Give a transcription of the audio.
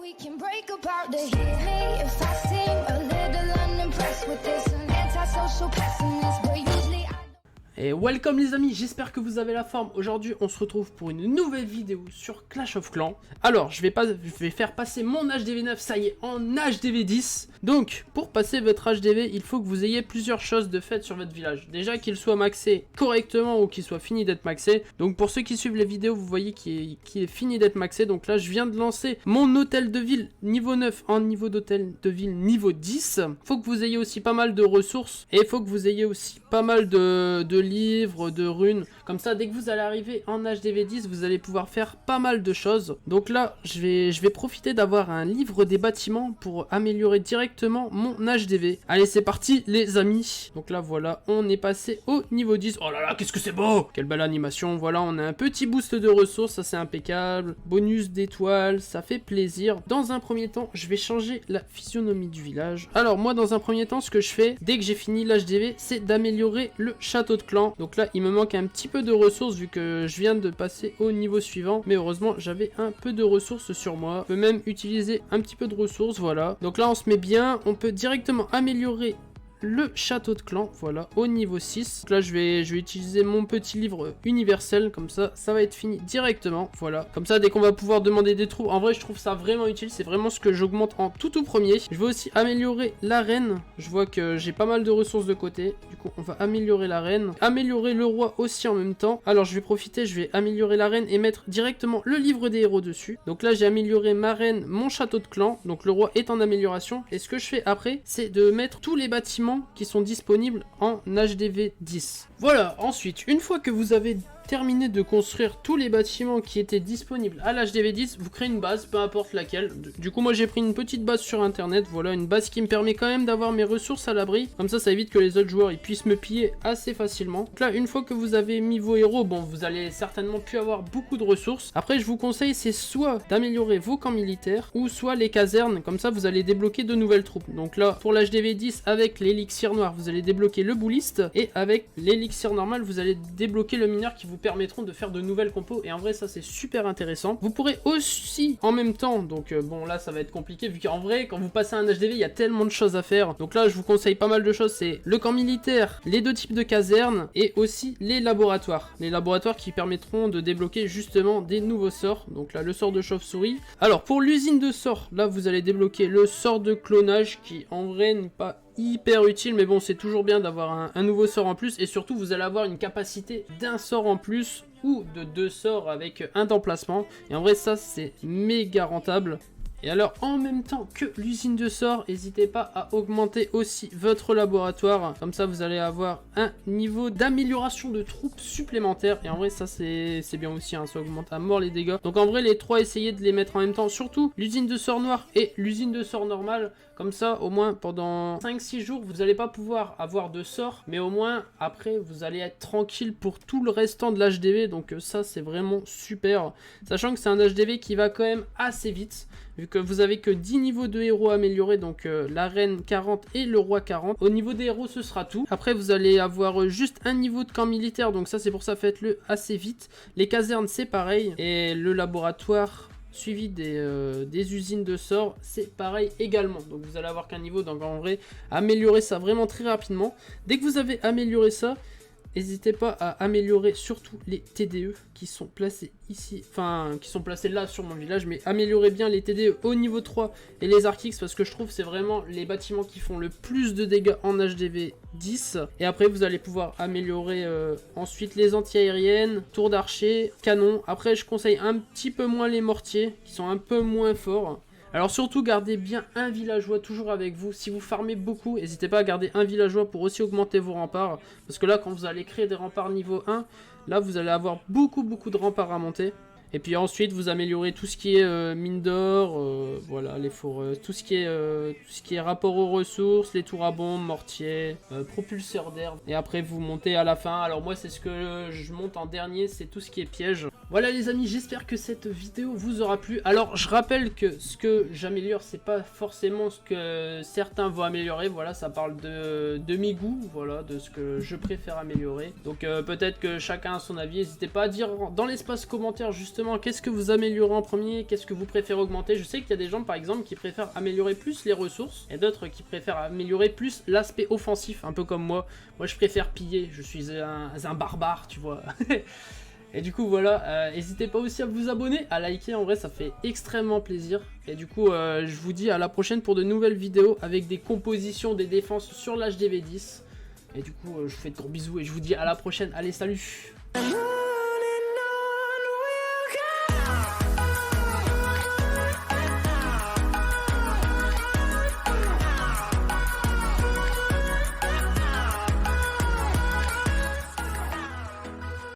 We can break apart to hit me if I seem a little unimpressed with this. An antisocial pessimist, but usually I don't. Et welcome les amis, j'espère que vous avez la forme. Aujourd'hui on se retrouve pour une nouvelle vidéo sur Clash of Clans. Alors je vais faire passer mon HDV9, ça y est, en HDV10. Donc pour passer votre HDV, il faut que vous ayez plusieurs choses de fait sur votre village. Déjà qu'il soit maxé correctement ou qu'il soit fini d'être maxé. Donc pour ceux qui suivent les vidéos, vous voyez qu'il est fini d'être maxé. Donc là je viens de lancer mon hôtel de ville niveau 9 en niveau d'hôtel de ville niveau 10. Faut que vous ayez aussi pas mal de ressources et il faut que vous ayez aussi pas mal de livres, de runes. Comme ça, dès que vous allez arriver en HDV10, vous allez pouvoir faire pas mal de choses. Donc là, je vais profiter d'avoir un livre des bâtiments pour améliorer directement mon HDV. Allez, c'est parti les amis. Donc là, voilà, on est passé au niveau 10. Oh là là, qu'est-ce que c'est beau! Quelle belle animation. Voilà, on a un petit boost de ressources, ça c'est impeccable. Bonus d'étoiles, ça fait plaisir. Dans un premier temps, je vais changer la physionomie du village. Alors moi, dans un premier temps, ce que je fais, dès que j'ai fini l'HDV, c'est d'améliorer le château de clan. Donc là il me manque un petit peu de ressources vu que je viens de passer au niveau suivant, mais heureusement j'avais un peu de ressources sur moi. Je peux même utiliser un petit peu de ressources, voilà. Donc là on se met bien, on peut directement améliorer le château de clan, voilà, au niveau 6. Donc là je vais utiliser mon petit livre universel, comme ça va être fini directement, voilà. Comme ça dès qu'on va pouvoir demander des troupes, en vrai je trouve ça vraiment utile, c'est vraiment ce que j'augmente en tout premier. Je vais aussi améliorer l'arène, je vois que j'ai pas mal de ressources de côté, du coup on va améliorer l'arène, améliorer le roi aussi en même temps. Alors je vais profiter, je vais améliorer l'arène et mettre directement le livre des héros dessus. Donc là j'ai amélioré ma reine, mon château de clan, donc le roi est en amélioration, et ce que je fais après c'est de mettre tous les bâtiments qui sont disponibles en HDV 10. Voilà, ensuite, une fois que vous avez terminé de construire tous les bâtiments qui étaient disponibles à l'HDV 10, vous créez une base, peu importe laquelle. Du coup, moi j'ai pris une petite base sur internet, voilà, une base qui me permet quand même d'avoir mes ressources à l'abri. Comme ça évite que les autres joueurs ils puissent me piller assez facilement. Donc là, une fois que vous avez mis vos héros, bon, vous allez certainement plus avoir beaucoup de ressources. Après, je vous conseille, c'est soit d'améliorer vos camps militaires, ou soit les casernes, comme ça vous allez débloquer de nouvelles troupes. Donc là, pour l'HDV 10, avec l'élixir noir, vous allez débloquer le bouliste, et avec l'élixir normal, vous allez débloquer le mineur qui vous permettront de faire de nouvelles compos, et en vrai ça c'est super intéressant. Vous pourrez aussi en même temps, donc bon là ça va être compliqué vu qu'en vrai quand vous passez un HDV il y a tellement de choses à faire. Donc là je vous conseille pas mal de choses, c'est le camp militaire, les deux types de casernes et aussi les laboratoires. Les laboratoires qui permettront de débloquer justement des nouveaux sorts. Donc là le sort de chauve-souris. Alors pour l'usine de sorts, là vous allez débloquer le sort de clonage qui en vrai n'est pas hyper utile, mais bon c'est toujours bien d'avoir un nouveau sort en plus, et surtout vous allez avoir une capacité d'un sort en plus ou de 2 sorts avec un d'emplacement, et en vrai ça c'est méga rentable. Et alors en même temps que l'usine de sorts, n'hésitez pas à augmenter aussi votre laboratoire, comme ça vous allez avoir un niveau d'amélioration de troupes supplémentaires, et en vrai ça c'est bien aussi, hein, ça augmente à mort les dégâts. Donc en vrai les trois, essayez de les mettre en même temps, surtout l'usine de sorts noir et l'usine de sorts normale, comme ça au moins pendant 5-6 jours vous n'allez pas pouvoir avoir de sorts, mais au moins après vous allez être tranquille pour tout le restant de l'HDV, donc ça c'est vraiment super, sachant que c'est un HDV qui va quand même assez vite, vu que vous avez que 10 niveaux de héros améliorés, donc la reine 40 et le roi 40. Au niveau des héros ce sera tout. Après vous allez avoir juste un niveau de camp militaire, donc ça c'est pour ça faites-le assez vite. Les casernes c'est pareil, et le laboratoire suivi des usines de sorts c'est pareil également. Donc vous allez avoir qu'un niveau, donc en vrai améliorer ça vraiment très rapidement. Dès que vous avez amélioré ça, n'hésitez pas à améliorer surtout les TDE qui sont placés ici, enfin qui sont placés là sur mon village, mais améliorez bien les TDE au niveau 3 et les Archix, parce que je trouve c'est vraiment les bâtiments qui font le plus de dégâts en HDV 10. Et après vous allez pouvoir améliorer ensuite les anti-aériennes, tours d'archer, canons. Après je conseille un petit peu moins les mortiers qui sont un peu moins forts. Alors surtout gardez bien un villageois toujours avec vous. Si vous farmez beaucoup, n'hésitez pas à garder un villageois pour aussi augmenter vos remparts, parce que là quand vous allez créer des remparts niveau 1, là vous allez avoir beaucoup de remparts à monter. Et puis ensuite vous améliorez tout ce qui est mine d'or, voilà, les forêts, tout ce qui est rapport aux ressources, les tours à bombes, mortiers, propulseurs d'air. Et après vous montez à la fin. Alors moi c'est ce que je monte en dernier, c'est tout ce qui est piège. Voilà les amis, j'espère que cette vidéo vous aura plu. Alors je rappelle que ce que j'améliore c'est pas forcément ce que certains vont améliorer. Voilà, ça parle de mes goûts, voilà, de ce que je préfère améliorer. Donc peut-être que chacun a son avis. N'hésitez pas à dire dans l'espace commentaire juste justement, qu'est-ce que vous améliorez en premier, qu'est-ce que vous préférez augmenter. Je sais qu'il y a des gens par exemple qui préfèrent améliorer plus les ressources et d'autres qui préfèrent améliorer plus l'aspect offensif, un peu comme moi. Moi je préfère piller, je suis un barbare, tu vois. Et du coup voilà, n'hésitez pas aussi à vous abonner, à liker, en vrai ça fait extrêmement plaisir. Et du coup je vous dis à la prochaine pour de nouvelles vidéos avec des compositions des défenses sur l'HDV10. Et du coup je vous fais de gros bisous et je vous dis à la prochaine, allez salut.